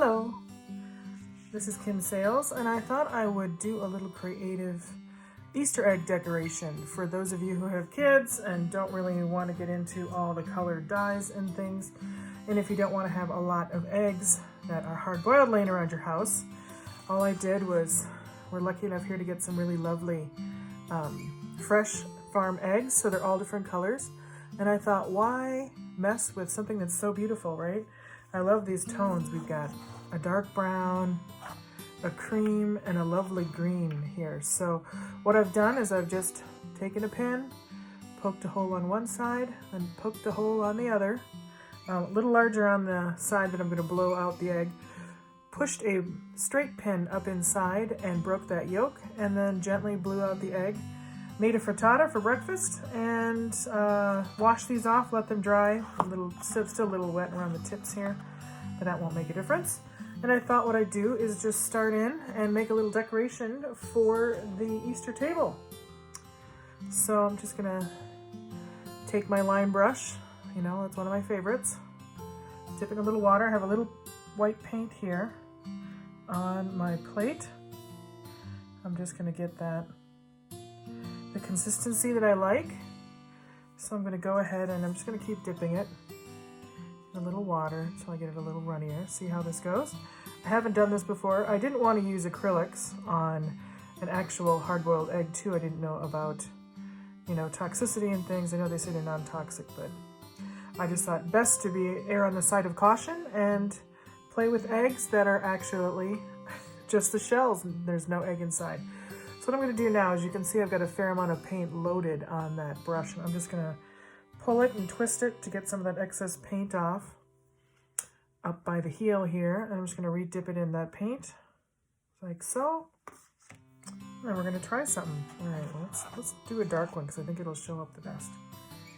Hello, this is Kim Sales, and I thought I would do a little creative Easter egg decoration for those of you who have kids and don't really want to get into all the colored dyes and things. And if you don't want to have a lot of eggs that are hard-boiled laying around your house, all I did was, we're lucky enough here to get some really lovely fresh farm eggs, so they're all different colors. And I thought, why mess with something that's so beautiful, right? I love these tones. We've got a dark brown, a cream, and a lovely green here. So what I've done is I've just taken a pin, poked a hole on one side, and poked a hole on the other. A little larger on the side that I'm going to blow out the egg. Pushed a straight pin up inside and broke that yolk, and then gently blew out the egg. Made a frittata for breakfast, and washed these off, let them dry. Still a little wet around the tips here, but that won't make a difference. And I thought what I'd do is just start in and make a little decoration for the Easter table. So I'm just gonna take my lime brush, you know, it's one of my favorites. Dip it in a little water, I have a little white paint here on my plate. I'm just gonna get the consistency that I like. So I'm gonna go ahead and I'm just gonna keep dipping it in a little water until I get it a little runnier. See how this goes? I haven't done this before. I didn't want to use acrylics on an actual hard-boiled egg too. I didn't know about, you know, toxicity and things. I know they say they're non-toxic, but I just thought best to err on the side of caution and play with eggs that are actually just the shells and there's no egg inside. So what I'm going to do now is, you can see I've got a fair amount of paint loaded on that brush, and I'm just going to pull it and twist it to get some of that excess paint off up by the heel here. And I'm just going to re-dip it in that paint like so. And we're going to try something. All right, well, let's do a dark one because I think it'll show up the best.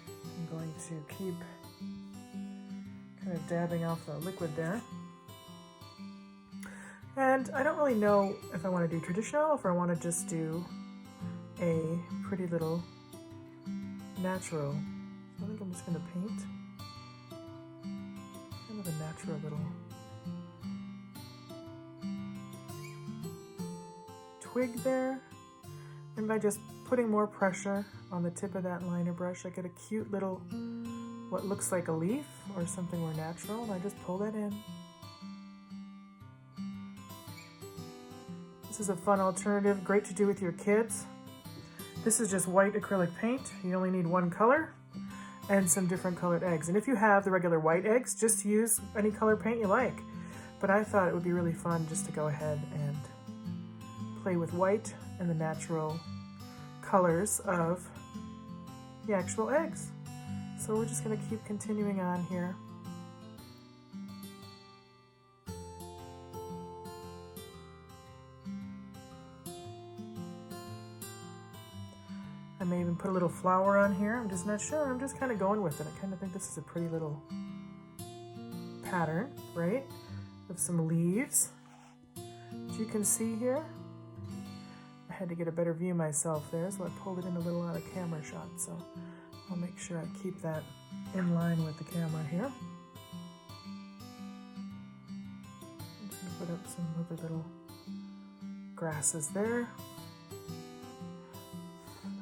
I'm going to keep kind of dabbing off the liquid there. And I don't really know if I want to do traditional or if I want to just do a pretty little natural. So I think I'm just going to paint kind of a natural little twig there. And by just putting more pressure on the tip of that liner brush, I get a cute little, what looks like a leaf or something more natural, and I just pull that in. This is a fun alternative, great to do with your kids. This is just white acrylic paint. You only need one color and some different colored eggs. And if you have the regular white eggs, just use any color paint you like. But I thought it would be really fun just to go ahead and play with white and the natural colors of the actual eggs. So we're just going to keep continuing on here. I may even put a little flower on here. I'm just not sure. I'm just kind of going with it. I kind of think this is a pretty little pattern, right? With some leaves, which you can see here. I had to get a better view myself there, so I pulled it in a little out of camera shot. So I'll make sure I keep that in line with the camera here. I'm just going to put up some other little grasses there.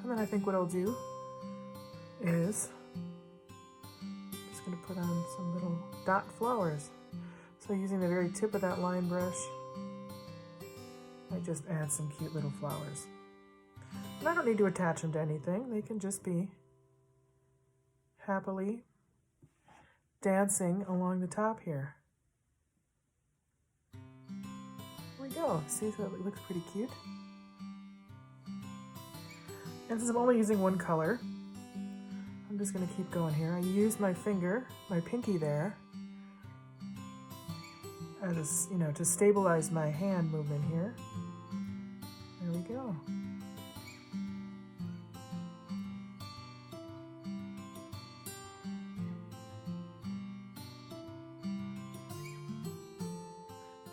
And then I think what I'll do is just going to put on some little dot flowers. So using the very tip of that line brush, I just add some cute little flowers. And I don't need to attach them to anything. They can just be happily dancing along the top here. There we go. See, so it looks pretty cute. And since I'm only using one color, I'm just going to keep going here. I use my finger, my pinky there, as, you know, to stabilize my hand movement here. There we go.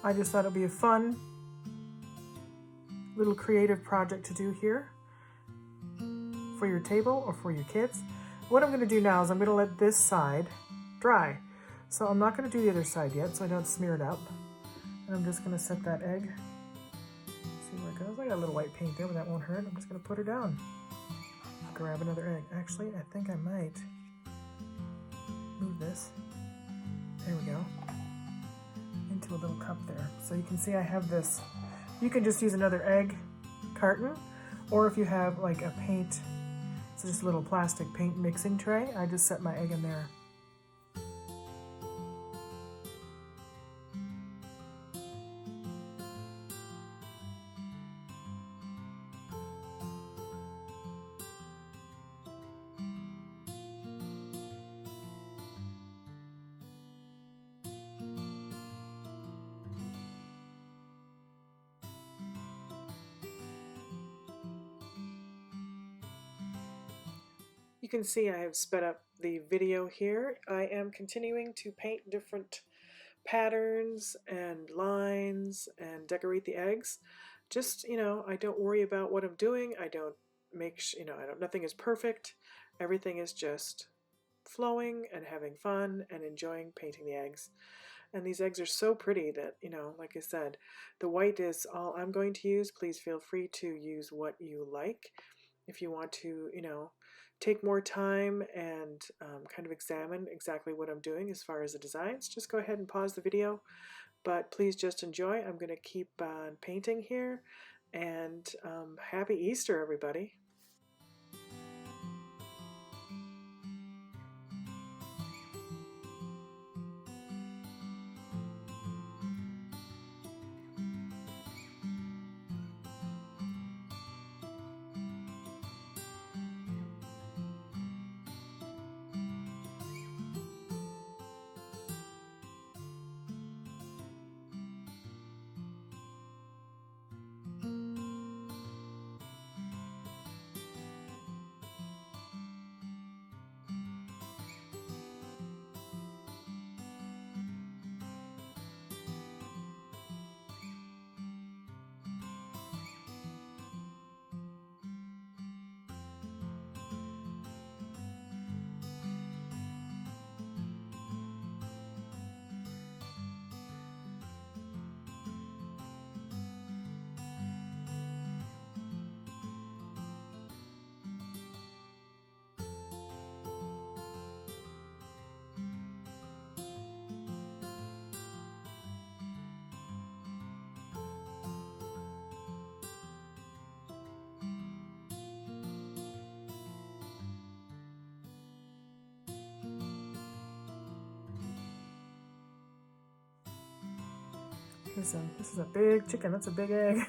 I just thought it would be a fun little creative project to do here for your table or for your kids. What I'm going to do now is I'm going to let this side dry. So I'm not going to do the other side yet so I don't smear it up. And I'm just going to set that egg. See where it goes. I got a little white paint there, but that won't hurt. I'm just going to put her down. Grab another egg. Actually, I think I might move this. There we go. Into a little cup there. So you can see I have this. You can just use another egg carton, or if you have like a paint, it's just a little plastic paint mixing tray, I just set my egg in there. You can see I have sped up the video here. I am continuing to paint different patterns and lines and decorate the eggs. Just, you know, I don't worry about what I'm doing. I don't make, nothing is perfect. Everything is just flowing and having fun and enjoying painting the eggs. And these eggs are so pretty that, like I said, the white is all I'm going to use. Please feel free to use what you like. If you want to, take more time and kind of examine exactly what I'm doing as far as the designs, just go ahead and pause the video. But please just enjoy. I'm going to keep on painting here. And happy Easter, everybody. This is a big chicken. That's a big egg.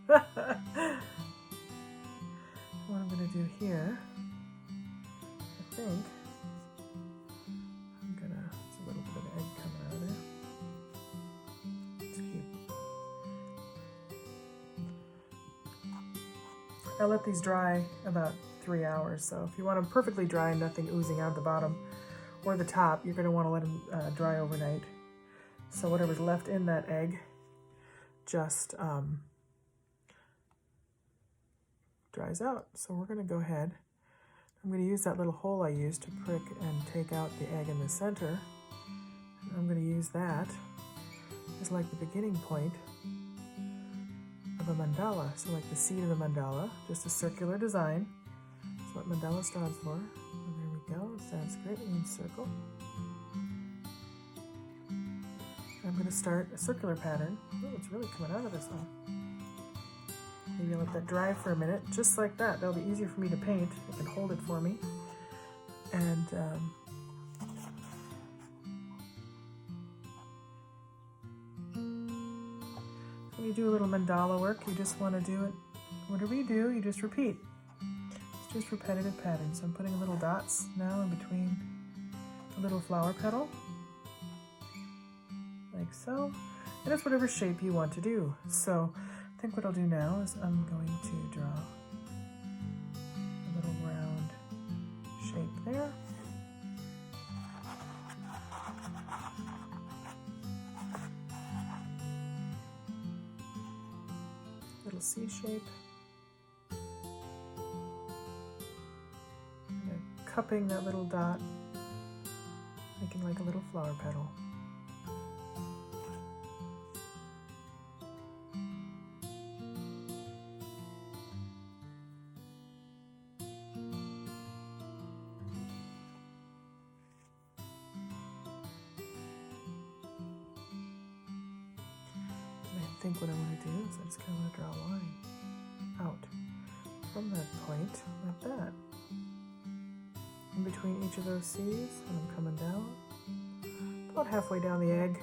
What I'm going to do here, I think, it's a little bit of egg coming out of there. It's cute. I'll let these dry about 3 hours. So if you want them perfectly dry, nothing oozing out the bottom or the top, you're going to want to let them dry overnight. So whatever's left in that egg just dries out. So we're going to go ahead. I'm going to use that little hole I used to prick and take out the egg in the center. And I'm going to use that as like the beginning point of a mandala. So like the seed of the mandala, just a circular design. That's what mandala stands for. And there we go. Sanskrit means circle. I'm going to start a circular pattern. Oh, it's really coming out of this one. Maybe I'll let that dry for a minute, just like that. That'll be easier for me to paint. It can hold it for me. And when you do a little mandala work, you just want to do it. Whatever you do, you just repeat. It's just repetitive patterns. So I'm putting little dots now in between the little flower petal. Like so, and it's whatever shape you want to do. So I think what I'll do now is I'm going to draw a little round shape there. Little C shape. And cupping that little dot, making like a little flower petal. think what I'm going to do is I just kind of want to draw a line out from that point like that. In between each of those C's, and I'm coming down about halfway down the egg.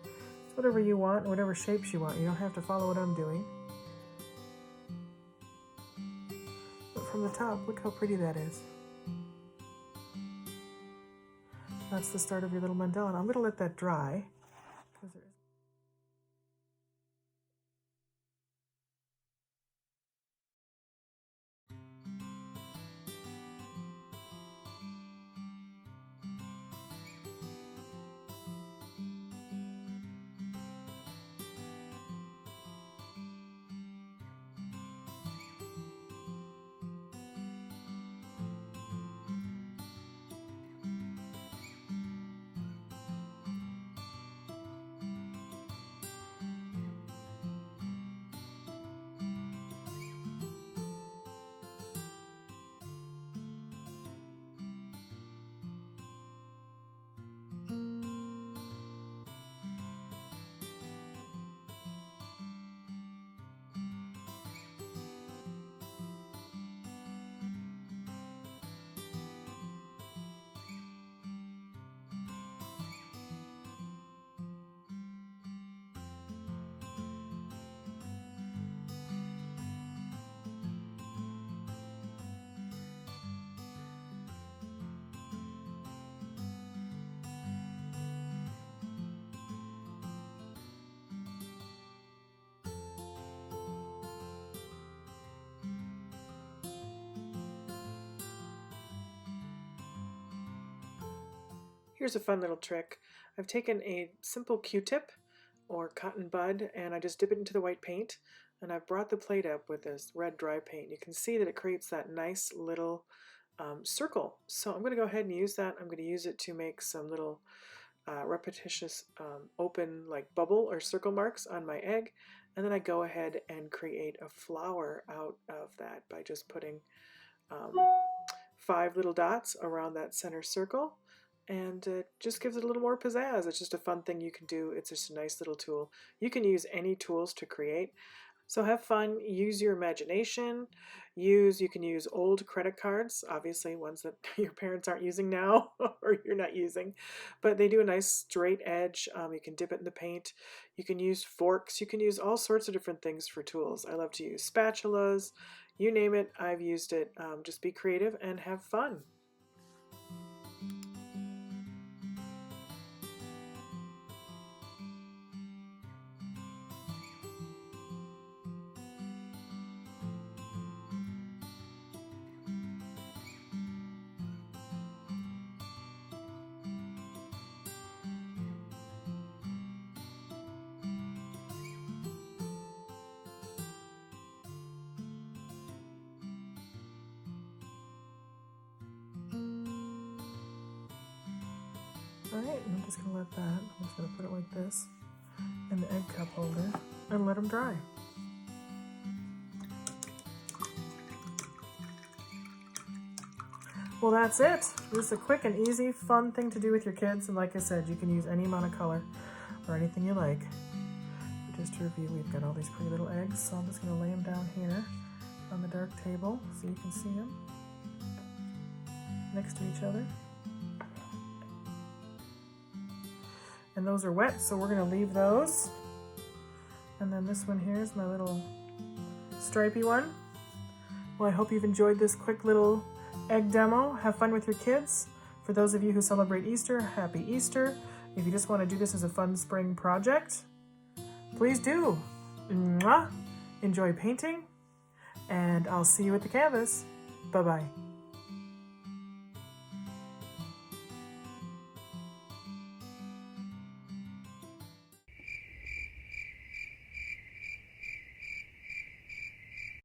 It's whatever you want, whatever shapes you want. You don't have to follow what I'm doing. But from the top, look how pretty that is. That's the start of your little mandala. And I'm going to let that dry. Here's a fun little trick. I've taken a simple Q-tip or cotton bud and I just dip it into the white paint, and I've brought the plate up with this red dry paint. You can see that it creates that nice little circle. So I'm going to go ahead and use that. I'm going to use it to make some little repetitious open like bubble or circle marks on my egg, and then I go ahead and create a flower out of that by just putting 5 little dots around that center circle, and it just gives it a little more pizzazz. It's just a fun thing you can do. It's just a nice little tool. You can use any tools to create. So have fun, use your imagination, you can use old credit cards, obviously ones that your parents aren't using now or you're not using, but they do a nice straight edge. You can dip it in the paint. You can use forks. You can use all sorts of different things for tools. I love to use spatulas. You name it, I've used it. Just be creative and have fun. Alright, I'm just going to let that, I'm just going to put it like this in the egg cup holder and let them dry. Well, that's it. This is a quick and easy, fun thing to do with your kids, and like I said, you can use any amount of color or anything you like. But just to review, we've got all these pretty little eggs, so I'm just going to lay them down here on the dark table so you can see them next to each other. And those are wet, so we're going to leave those. And then this one here is my little stripey one. Well, I hope you've enjoyed this quick little egg demo. Have fun with your kids. For those of you who celebrate Easter, happy Easter. If you just want to do this as a fun spring project, please do. Mwah! Enjoy painting, and I'll see you at the canvas. Bye-bye.